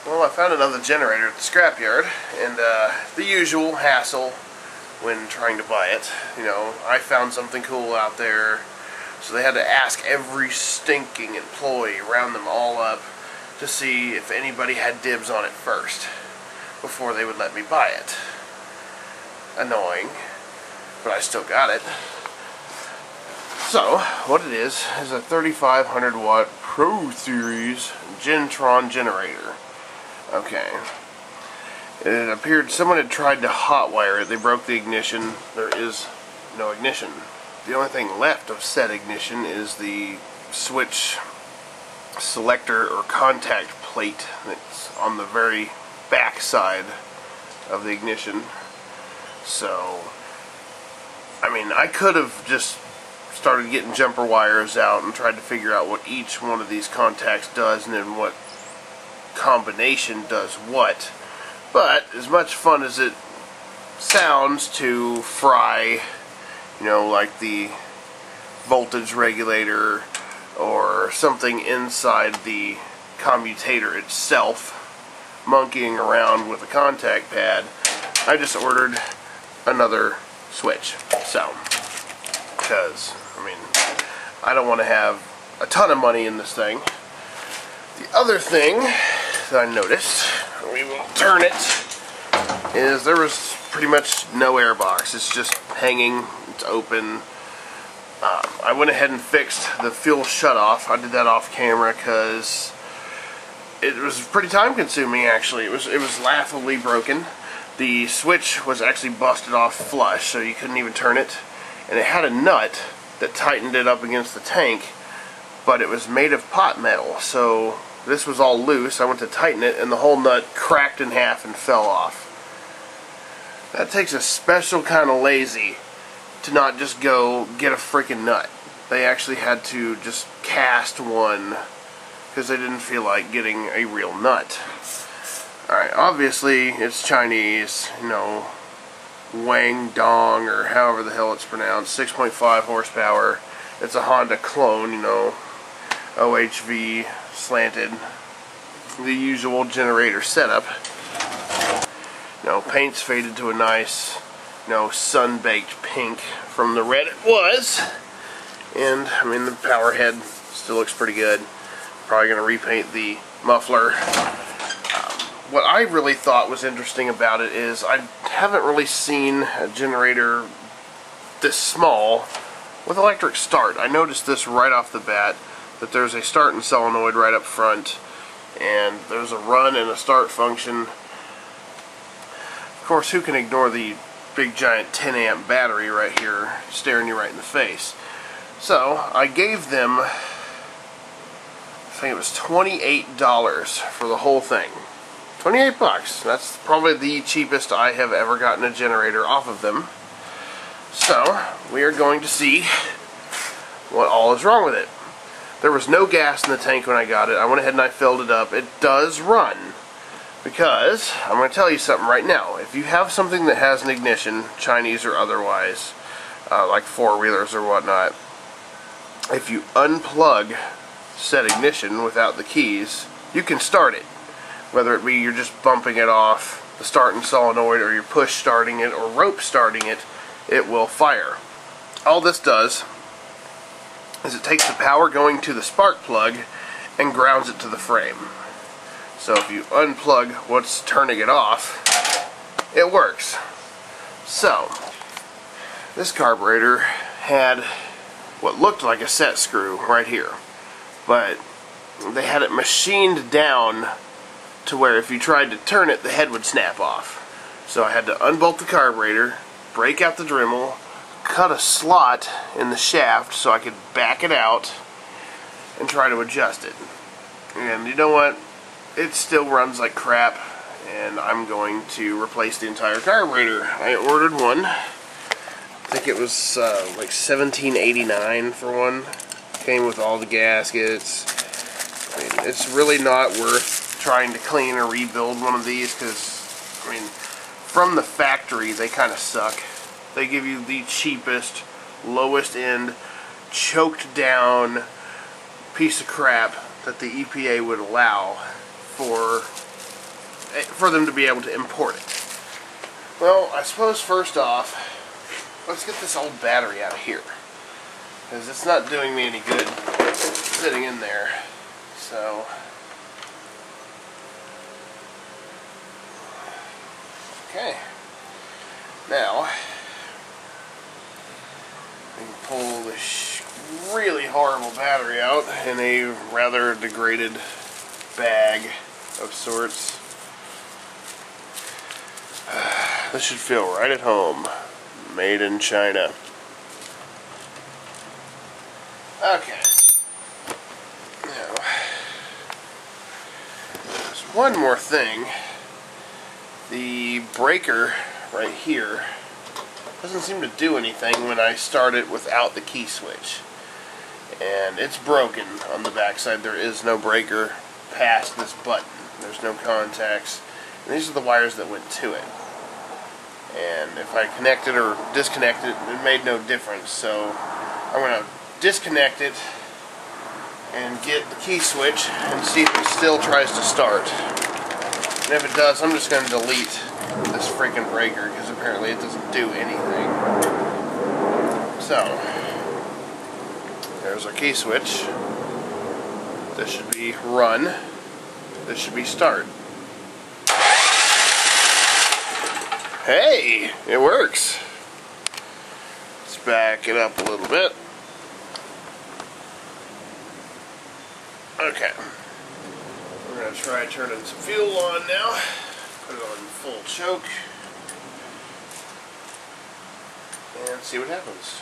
Well, I found another generator at the scrapyard, and the usual hassle when trying to buy it. You know, I found something cool out there, so they had to ask every stinking employee, round them all up, to see if anybody had dibs on it first, before they would let me buy it. Annoying, but I still got it. So, what it is a 3500 watt Pro Series Gentron generator. Okay. It appeared someone had tried to hotwire it. They broke the ignition. There is no ignition. The only thing left of said ignition is the switch selector or contact plate that's on the very back side of the ignition. So, I mean, I could have just started getting jumper wires out and tried to figure out what each one of these contacts does and then what combination does what. But as much fun as it sounds to fry, you know, like the voltage regulator or something inside the commutator itself, monkeying around with a contact pad, I just ordered another switch. So, because, I mean, I don't want to have a ton of money in this thing. The other thing that I noticed, we will turn it, is there was pretty much no air box. It's just hanging, it's open. I went ahead and fixed the fuel shutoff. I did that off camera because it was pretty time consuming actually. It was laughably broken. The switch was actually busted off flush, so you couldn't even turn it. And it had a nut that tightened it up against the tank, but it was made of pot metal, so this was all loose. I went to tighten it and the whole nut cracked in half and fell off. That takes a special kind of lazy to not just go get a freaking nut. They actually had to just cast one because they didn't feel like getting a real nut. Alright, obviously it's Chinese, you know, Wang Dong or however the hell it's pronounced, 6.5 horsepower. It's a Honda clone, you know, OHV slanted, the usual generator setup. You know, paint's faded to a nice, you know, sun-baked pink from the red it was. And, I mean, the power head still looks pretty good. Probably going to repaint the muffler. What I really thought was interesting about it is I haven't really seen a generator this small with electric start. I noticed this right off the bat, that there's a start and solenoid right up front, and there's a run and a start function. Of course, who can ignore the big giant 10 amp battery right here staring you right in the face? So I gave them, I think it was $28 for the whole thing. 28 bucks. That's probably the cheapest I have ever gotten a generator off of them. So we are going to see what all is wrong with it. There was no gas in the tank when I got it. I went ahead and I filled it up. It does run, because I'm going to tell you something right now. If you have something that has an ignition, Chinese or otherwise, like four-wheelers or whatnot, if you unplug said ignition without the keys, you can start it. Whether it be you're just bumping it off the start and solenoid, or you're push starting it or rope starting it, it will fire. All this does is it takes the power going to the spark plug and grounds it to the frame. So if you unplug what's turning it off, it works. So this carburetor had what looked like a set screw right here, but they had it machined down to where if you tried to turn it, the head would snap off. So I had to unbolt the carburetor, break out the Dremel, cut a slot in the shaft so I could back it out and try to adjust it. And you know what? It still runs like crap, and I'm going to replace the entire carburetor. I ordered one. I think it was like $17.89 for one. Came with all the gaskets. I mean, it's really not worth trying to clean or rebuild one of these, because, I mean, from the factory they kind of suck. They give you the cheapest, lowest end, choked down piece of crap that the EPA would allow for for them to be able to import it. Well, I suppose first off, let's get this old battery out of here, because it's not doing me any good sitting in there. So, okay. Now, we can pull this really horrible battery out in a rather degraded bag of sorts. This should feel right at home. Made in China. Okay. Now, there's one more thing. The breaker right here doesn't seem to do anything when I start it without the key switch. And it's broken on the backside. There is no breaker past this button. There's no contacts. And these are the wires that went to it. And if I connect it or disconnect it, it made no difference. So I'm going to disconnect it and get the key switch and see if it still tries to start. And if it does, I'm just going to delete this freaking breaker, because apparently it doesn't do anything. So, there's our key switch. This should be run. This should be start. Hey, it works. Let's back it up a little bit. Okay. We're going to try turning some fuel on now. Put it on full choke. And see what happens.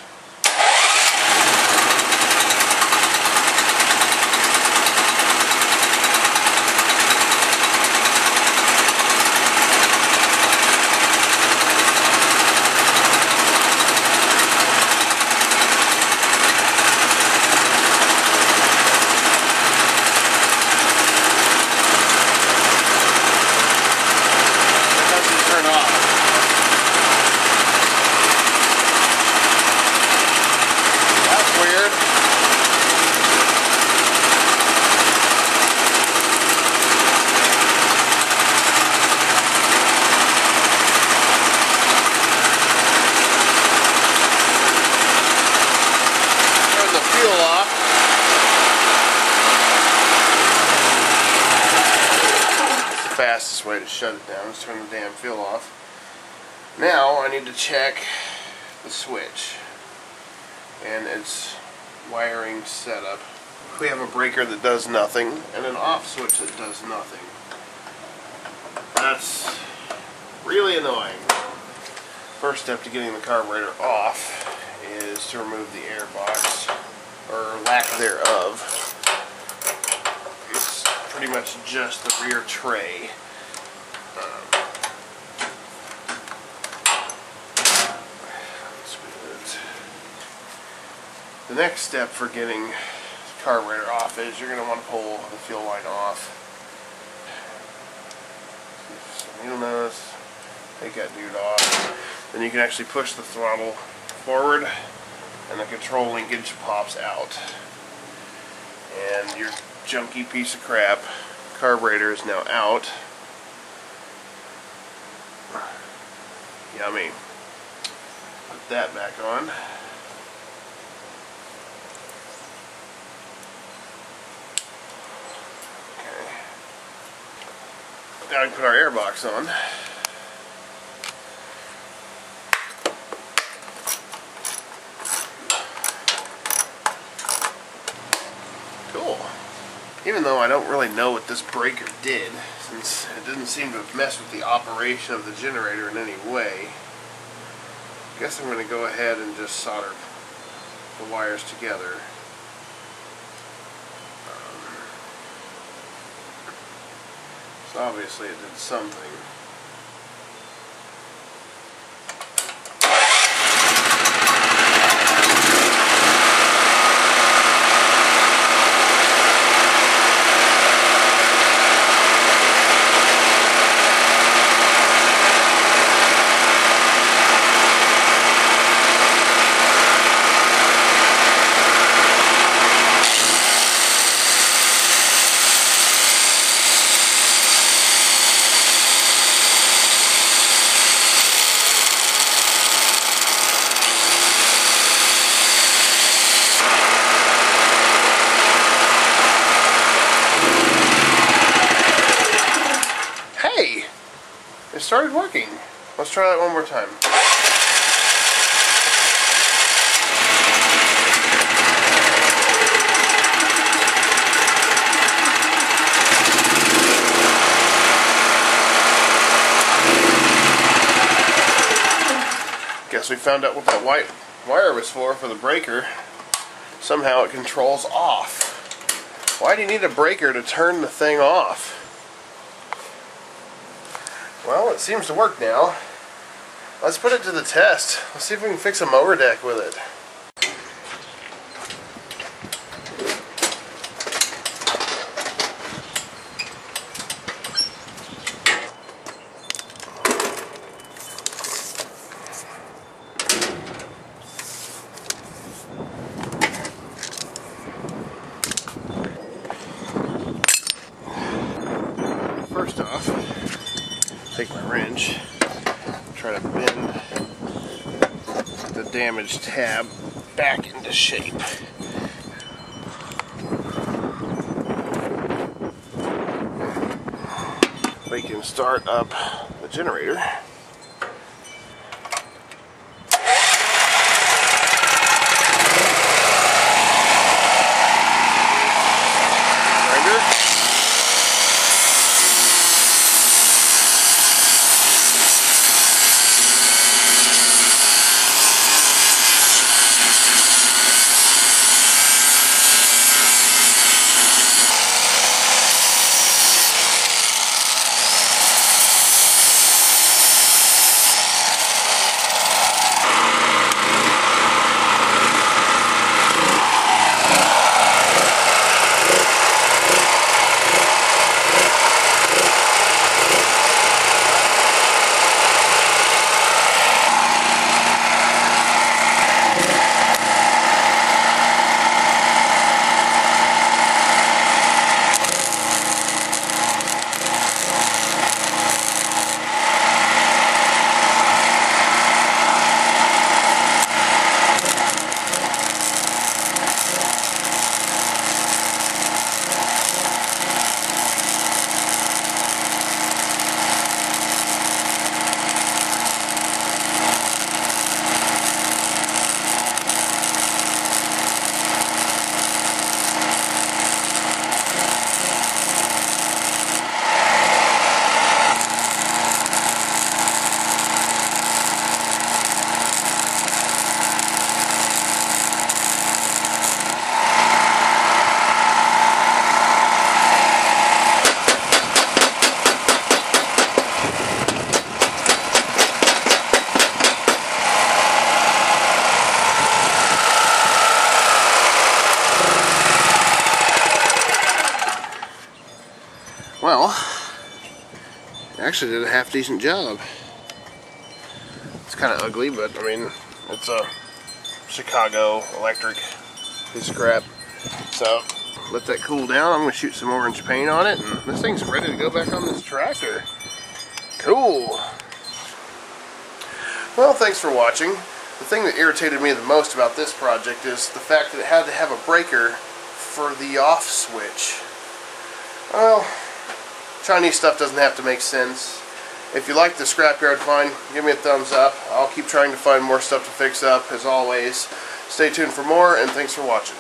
Fastest way to shut it down is turn the damn fuel off. Now I need to check the switch and its wiring setup. We have a breaker that does nothing and an off switch that does nothing. That's really annoying. First step to getting the carburetor off is to remove the air box, or lack thereof. It's pretty much just the rear tray. The next step for getting the carburetor off is you're going to want to pull the fuel line off. You'll notice, take that dude off. Then you can actually push the throttle forward and the control linkage pops out. And your junky piece of crap carburetor is now out. Yummy. Put that back on. Now we can put our air box on. Cool. Even though I don't really know what this breaker did, since it didn't seem to mess with the operation of the generator in any way, I guess I'm going to go ahead and just solder the wires together. So obviously it did something. it started working. Let's try that one more time. Guess we found out what that white wire was for the breaker. Somehow it controls off. Why do you need a breaker to turn the thing off? Well, it seems to work now. Let's put it to the test. Let's see if we can fix a mower deck with it. First off, take my wrench, try to bend the damaged tab back into shape. We can start up the generator. Well, it actually did a half decent job. It's kind of ugly, but I mean, it's a Chicago electric piece of crap. So, let that cool down. I'm going to shoot some orange paint on it, and this thing's ready to go back on this tractor. Cool. Well, thanks for watching. The thing that irritated me the most about this project is the fact that it had to have a breaker for the off switch. Well, Chinese stuff doesn't have to make sense. If you like the Scrapyard find, give me a thumbs up. I'll keep trying to find more stuff to fix up, as always. Stay tuned for more, and thanks for watching.